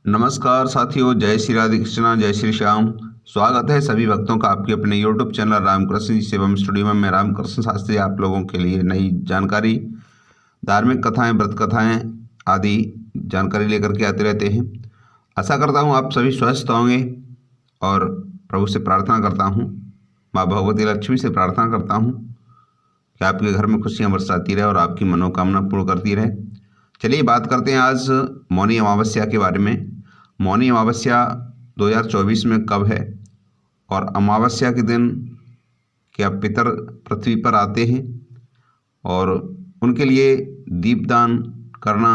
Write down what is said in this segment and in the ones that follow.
नमस्कार साथियों, जय श्री राधे कृष्णा, जय श्री श्याम। स्वागत है सभी भक्तों का आपके अपने यूट्यूब चैनल रामकृष्ण जी सेवम स्टूडियो में। मैं रामकृष्ण शास्त्री आप लोगों के लिए नई जानकारी, धार्मिक कथाएं, व्रत कथाएं आदि जानकारी लेकर के आते रहते हैं। आशा करता हूं आप सभी स्वस्थ होंगे और प्रभु से प्रार्थना करता हूं, माँ भगवती लक्ष्मी से प्रार्थना करता हूं कि आपके घर में खुशियाँ बरसाती रहे और आपकी मनोकामना पूर्ण करती रहे। चलिए बात करते हैं आज मौनी अमावस्या के बारे में। मौनी अमावस्या 2024 में कब है और अमावस्या के दिन क्या पितर पृथ्वी पर आते हैं और उनके लिए दीपदान करना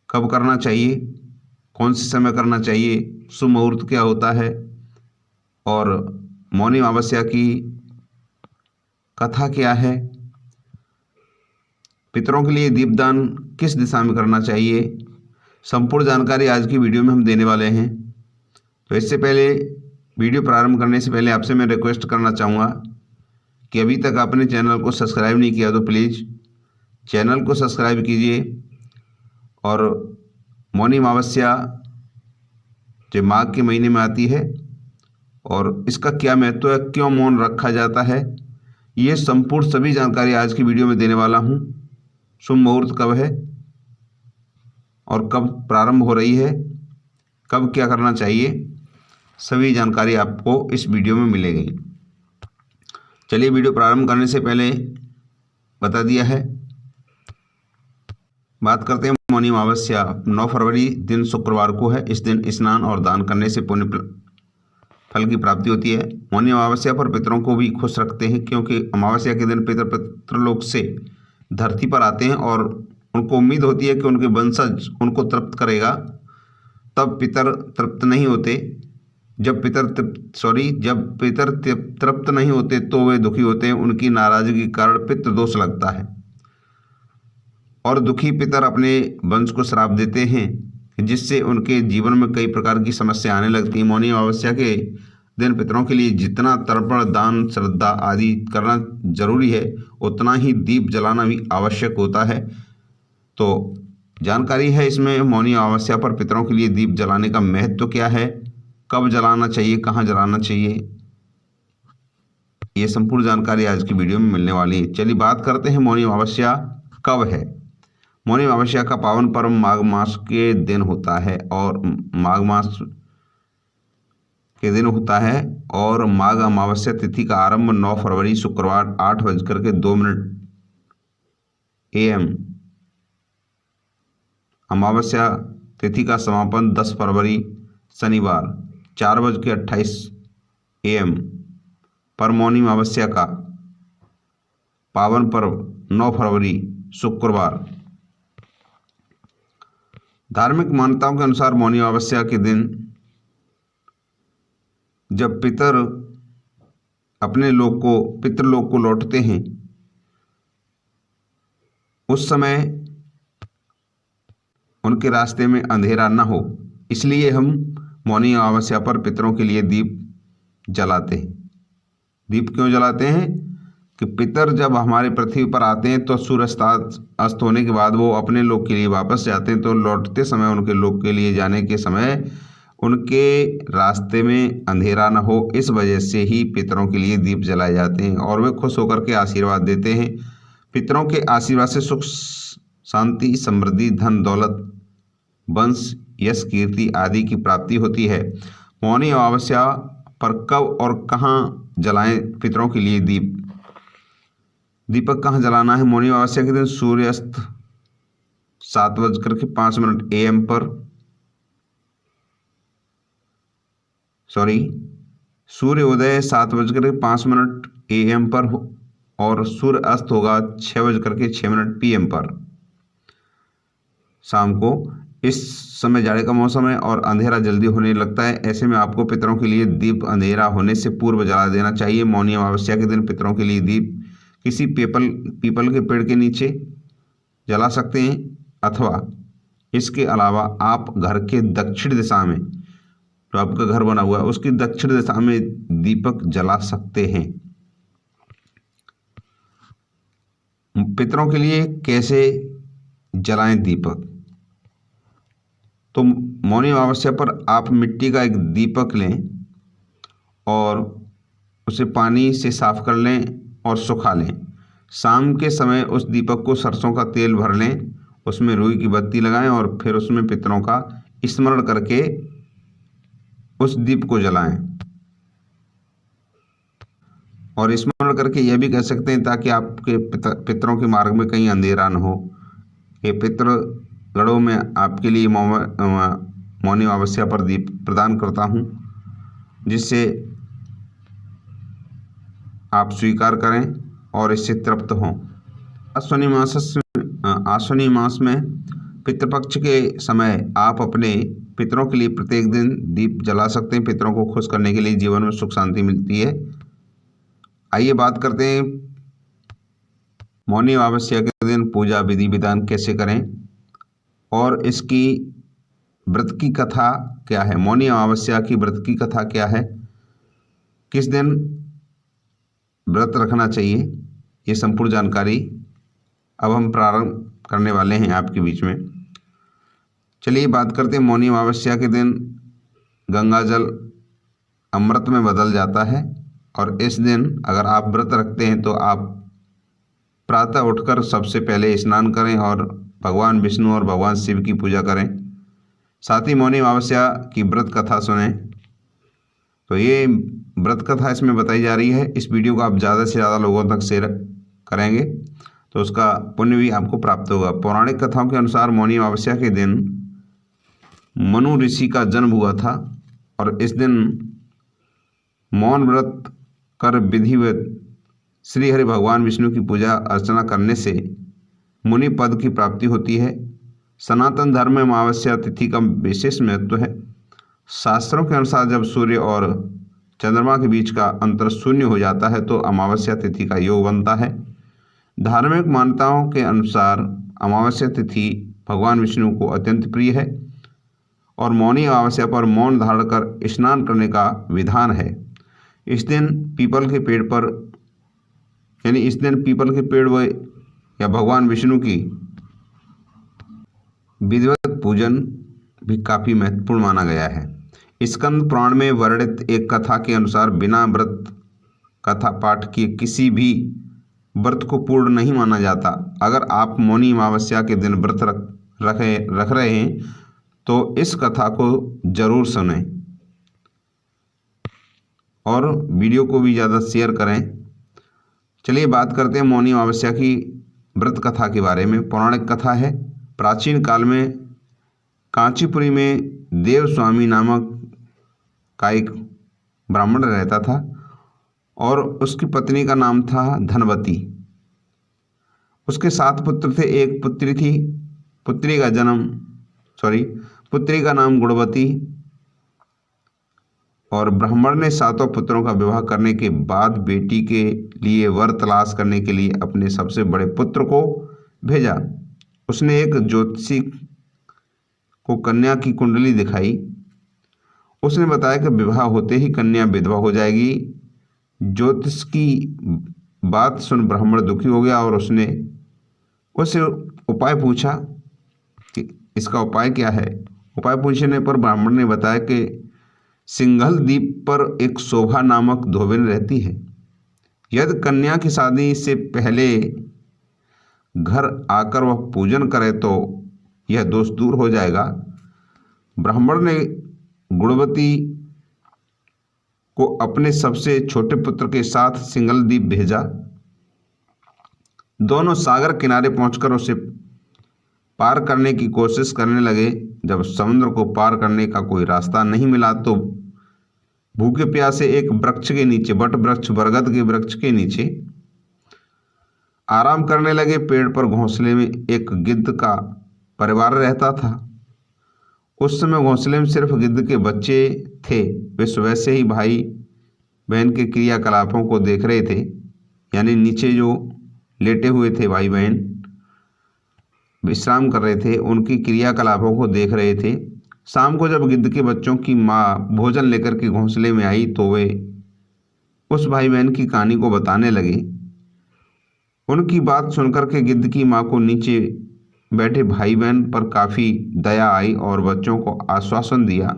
कब करना चाहिए, कौन से समय करना चाहिए, शुभ मुहूर्त क्या होता है और मौनी अमावस्या की कथा क्या है, पितरों के लिए दीपदान किस दिशा में करना चाहिए, संपूर्ण जानकारी आज की वीडियो में हम देने वाले हैं। तो इससे पहले वीडियो प्रारंभ करने से पहले आपसे मैं रिक्वेस्ट करना चाहूँगा कि अभी तक आपने चैनल को सब्सक्राइब नहीं किया तो प्लीज़ चैनल को सब्सक्राइब कीजिए। और मौनी अमावस्या जो माघ के महीने में आती है और इसका क्या महत्व है, क्यों मौन रखा जाता है, ये संपूर्ण सभी जानकारी आज की वीडियो में देने वाला हूँ। शुभ मुहूर्त कब है और कब प्रारंभ हो रही है, कब क्या करना चाहिए, सभी जानकारी आपको इस वीडियो में मिलेगी। चलिए वीडियो प्रारंभ करने से पहले बता दिया है, बात करते हैं मौनी अमावस्या। 9 फरवरी दिन शुक्रवार को है। इस दिन स्नान और दान करने से पुण्य फल की प्राप्ति होती है। मौनी अमावस्या पर पितरों को भी खुश रखते हैं क्योंकि अमावस्या के दिन पितर पितृलोक से धरती पर आते हैं और उनको उम्मीद होती है कि उनके वंशज उनको तृप्त करेगा। तब पितर तृप्त नहीं होते, जब पितर तृप्त नहीं होते तो वे दुखी होते हैं। उनकी नाराजगी के कारण पितृदोष लगता है और दुखी पितर अपने वंश को श्राप देते हैं, जिससे उनके जीवन में कई प्रकार की समस्या आने लगती है। मौनी अमावस्या के दिन पितरों के लिए जितना तर्पण, दान, श्रद्धा आदि करना जरूरी है, उतना ही दीप जलाना भी आवश्यक होता है। तो जानकारी है इसमें मौनी अमावस्या पर पितरों के लिए दीप जलाने का महत्व क्या है, कब जलाना चाहिए, कहाँ जलाना चाहिए, ये संपूर्ण जानकारी आज की वीडियो में मिलने वाली है। चलिए बात करते हैं मौनी अमावस्या कब है। मौनी अमावस्या का पावन पर्व माघ मास के दिन होता है और माघ मास के दिन होता है और माघ अमावस्या तिथि का आरंभ 9 फरवरी शुक्रवार 8:02 AM, अमावस्या तिथि का समापन 10 फरवरी शनिवार 4:28 AM पर मौनी अमावस्या का पावन पर्व 9 फरवरी शुक्रवार। धार्मिक मान्यताओं के अनुसार मौनी अमावस्या के दिन जब पितर अपने पितृलोक को लौटते हैं, उस समय उनके रास्ते में अंधेरा न हो, इसलिए हम मौनी अमावस्या पर पितरों के लिए दीप जलाते हैं। दीप क्यों जलाते हैं कि पितर जब हमारे पृथ्वी पर आते हैं तो सूर्य अस्त होने के बाद वो अपने लोक के लिए वापस जाते हैं, तो लौटते समय उनके लोक के लिए जाने के समय उनके रास्ते में अंधेरा न हो, इस वजह से ही पितरों के लिए दीप जलाए जाते हैं और वे खुश होकर के आशीर्वाद देते हैं। पितरों के आशीर्वाद से सुख, शांति, समृद्धि, धन दौलत, वंश, यश, कीर्ति आदि की प्राप्ति होती है। मौनी अमावस्या पर कब और कहाँ जलाएं पितरों के लिए दीपक कहाँ जलाना है। मौनी अमावस्या के दिन सूर्यास्त 7:05 AM पर सूर्योदय 7:05 AM पर और सूर्य अस्त होगा 6:06 PM पर शाम को। इस समय जाड़े का मौसम है और अंधेरा जल्दी होने लगता है, ऐसे में आपको पितरों के लिए दीप अंधेरा होने से पूर्व जला देना चाहिए। मौनी अमावस्या के दिन पितरों के लिए दीप किसी पीपल के पेड़ के नीचे जला सकते हैं अथवा इसके अलावा आप घर के दक्षिण दिशा में, जो आपका घर बना हुआ है उसकी दक्षिण दिशा में दीपक जला सकते हैं। पितरों के लिए कैसे जलाएं दीपक, तो मौनी अमावस्या पर आप मिट्टी का एक दीपक लें और उसे पानी से साफ कर लें और सुखा लें। शाम के समय उस दीपक को सरसों का तेल भर लें, उसमें रुई की बत्ती लगाएं और फिर उसमें पितरों का स्मरण करके उस दीप को जलाएं। और स्मरण करके यह भी कह सकते हैं ताकि आपके पितरों के मार्ग में कहीं अंधेरा न हो। ये पितृ गणों में आपके लिए मौनी अमावस्या पर दीप प्रदान करता हूँ, जिससे आप स्वीकार करें और इससे तृप्त हों। आश्विनी मास में पितृपक्ष के समय आप अपने पितरों के लिए प्रत्येक दिन दीप जला सकते हैं। पितरों को खुश करने के लिए जीवन में सुख शांति मिलती है। आइए बात करते हैं मौनी अमावस्या के दिन पूजा विधि विधान कैसे करें और इसकी व्रत की कथा क्या है। मौनी अमावस्या की व्रत की कथा क्या है, किस दिन व्रत रखना चाहिए, ये संपूर्ण जानकारी अब हम प्रारंभ करने वाले हैं आपके बीच में। चलिए बात करते हैं। मौनी अमावस्या के दिन गंगा जल अमृत में बदल जाता है और इस दिन अगर आप व्रत रखते हैं तो आप प्रातः उठकर सबसे पहले स्नान करें और भगवान विष्णु और भगवान शिव की पूजा करें। साथ ही मौनी अमावस्या की व्रत कथा सुनें। तो ये व्रत कथा इसमें बताई जा रही है। इस वीडियो को आप ज़्यादा से ज़्यादा लोगों तक शेयर करेंगे तो उसका पुण्य भी आपको प्राप्त होगा। पौराणिक कथाओं के अनुसार मौनी अमावस्या के दिन मनु ऋषि का जन्म हुआ था और इस दिन मौन व्रत कर विधिवत श्री हरि भगवान विष्णु की पूजा अर्चना करने से मुनि पद की प्राप्ति होती है। सनातन धर्म में अमावस्या तिथि का विशेष महत्व है। शास्त्रों के अनुसार जब सूर्य और चंद्रमा के बीच का अंतर शून्य हो जाता है तो अमावस्या तिथि का योग बनता है। धार्मिक मान्यताओं के अनुसार अमावस्या तिथि भगवान विष्णु को अत्यंत प्रिय है और मौनी अमावस्या पर मौन धारण कर स्नान करने का विधान है। इस दिन पीपल के पेड़ पर या भगवान विष्णु की विधिवत पूजन भी काफ़ी महत्वपूर्ण माना गया है। स्कंद पुराण में वर्णित एक कथा के अनुसार बिना व्रत कथा पाठ किए किसी भी व्रत को पूर्ण नहीं माना जाता। अगर आप मौनी अमावस्या के दिन व्रत रख रहे हैं तो इस कथा को जरूर सुनें और वीडियो को भी ज़्यादा शेयर करें। चलिए बात करते हैं मौनी अमावस्या की व्रत कथा के बारे में। पौराणिक कथा है। प्राचीन काल में कांचीपुरी में देवस्वामी नामक का एक ब्राह्मण रहता था और उसकी पत्नी का नाम था धनवती। उसके 7 पुत्र थे, एक पुत्री थी। पुत्री का नाम गुणवती। और ब्राह्मण ने 7 पुत्रों का विवाह करने के बाद बेटी के लिए वर तलाश करने के लिए अपने सबसे बड़े पुत्र को भेजा। उसने एक ज्योतिषी को कन्या की कुंडली दिखाई। उसने बताया कि विवाह होते ही कन्या विधवा हो जाएगी। ज्योतिष की बात सुन ब्राह्मण दुखी हो गया और उसने उससे उपाय पूछा कि इसका उपाय क्या है। उपाय पूछने पर ब्राह्मण ने बताया कि सिंघल द्वीप पर एक शोभा नामक धोबिन रहती है। यदि कन्या की शादी से पहले घर आकर वह पूजन करे तो यह दोष दूर हो जाएगा। ब्राह्मण ने गुणवती को अपने सबसे छोटे पुत्र के साथ सिंघल द्वीप भेजा। दोनों सागर किनारे पहुंचकर उसे पार करने की कोशिश करने लगे। जब समुद्र को पार करने का कोई रास्ता नहीं मिला तो भूखे प्यासे एक वृक्ष के नीचे, बट वृक्ष, बरगद के वृक्ष के नीचे आराम करने लगे। पेड़ पर घोंसले में एक गिद्ध का परिवार रहता था। उस समय घोंसले में सिर्फ गिद्ध के बच्चे थे। वे सुबह से ही भाई बहन के क्रियाकलापों को देख रहे थे, यानी नीचे जो लेटे हुए थे भाई बहन विश्राम कर रहे थे, उनकी क्रियाकलापों को देख रहे थे। शाम को जब गिद्ध के बच्चों की माँ भोजन लेकर के घोंसले में आई तो वे उस भाई बहन की कहानी को बताने लगे। उनकी बात सुनकर के गिद्ध की माँ को नीचे बैठे भाई बहन पर काफी दया आई और बच्चों को आश्वासन दिया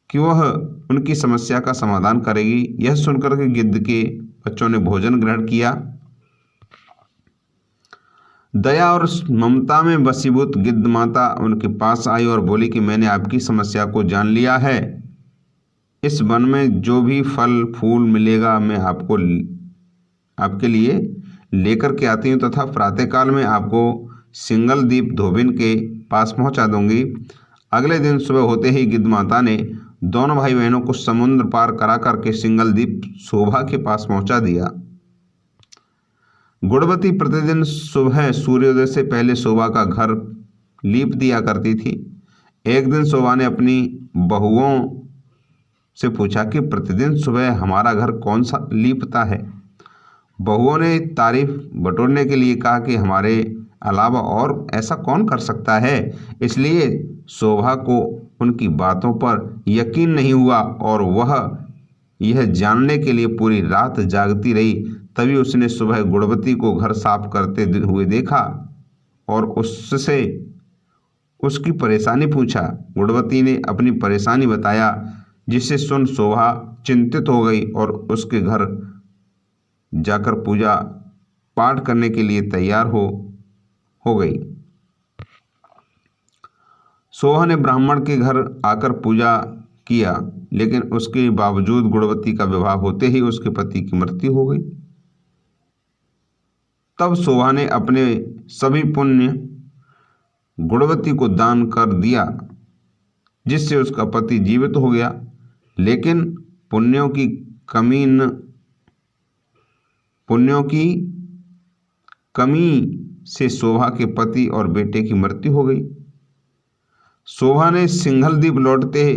कि वह उनकी समस्या का समाधान करेगी। यह सुनकर के गिद्ध के बच्चों ने भोजन ग्रहण किया। दया और ममता में वशीभूत गिद्ध माता उनके पास आई और बोली कि मैंने आपकी समस्या को जान लिया है। इस वन में जो भी फल फूल मिलेगा मैं आपके लिए लेकर के आती हूँ तथा प्रातःकाल में आपको सिंगलदीप धोबिन के पास पहुँचा दूंगी। अगले दिन सुबह होते ही गिद्ध माता ने दोनों भाई बहनों को समुद्र पार करा करके सिंगलदीप शोभा के पास पहुँचा दिया। गुणवती प्रतिदिन सुबह सूर्योदय से पहले शोभा का घर लीप दिया करती थी। एक दिन शोभा ने अपनी बहुओं से पूछा कि प्रतिदिन सुबह हमारा घर कौन सा लीपता है। बहुओं ने तारीफ बटोरने के लिए कहा कि हमारे अलावा और ऐसा कौन कर सकता है। इसलिए शोभा को उनकी बातों पर यकीन नहीं हुआ और वह यह जानने के लिए पूरी रात जागती रही। तभी उसने सुबह गुणवती को घर साफ करते हुए देखा और उससे उसकी परेशानी पूछा। गुणवती ने अपनी परेशानी बताया, जिसे सुन शोभा चिंतित हो गई और उसके घर जाकर पूजा पाठ करने के लिए तैयार हो गई। शोभा ने ब्राह्मण के घर आकर पूजा किया, लेकिन उसके बावजूद गुणवती का विवाह होते ही उसके पति की मृत्यु हो गई। तब शोभा ने अपने सभी पुण्य गुणवती को दान कर दिया, जिससे उसका पति जीवित हो गया। लेकिन पुण्यों की कमी से शोभा के पति और बेटे की मृत्यु हो गई। शोभा ने सिंघलदीप लौटते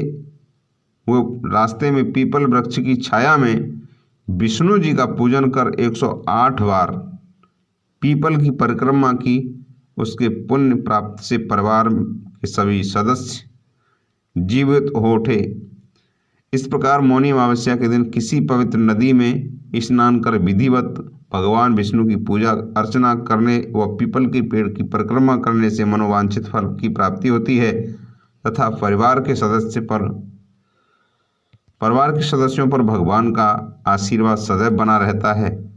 हुए रास्ते में पीपल वृक्ष की छाया में विष्णु जी का पूजन कर 108 बार पीपल की परिक्रमा की। उसके पुण्य प्राप्त से परिवार के सभी सदस्य जीवित हो उठे। इस प्रकार मौनी अमावस्या के दिन किसी पवित्र नदी में स्नान कर विधिवत भगवान विष्णु की पूजा अर्चना करने व पीपल के पेड़ की परिक्रमा करने से मनोवांछित फल की प्राप्ति होती है तथा परिवार के सदस्यों पर भगवान का आशीर्वाद सदैव बना रहता है।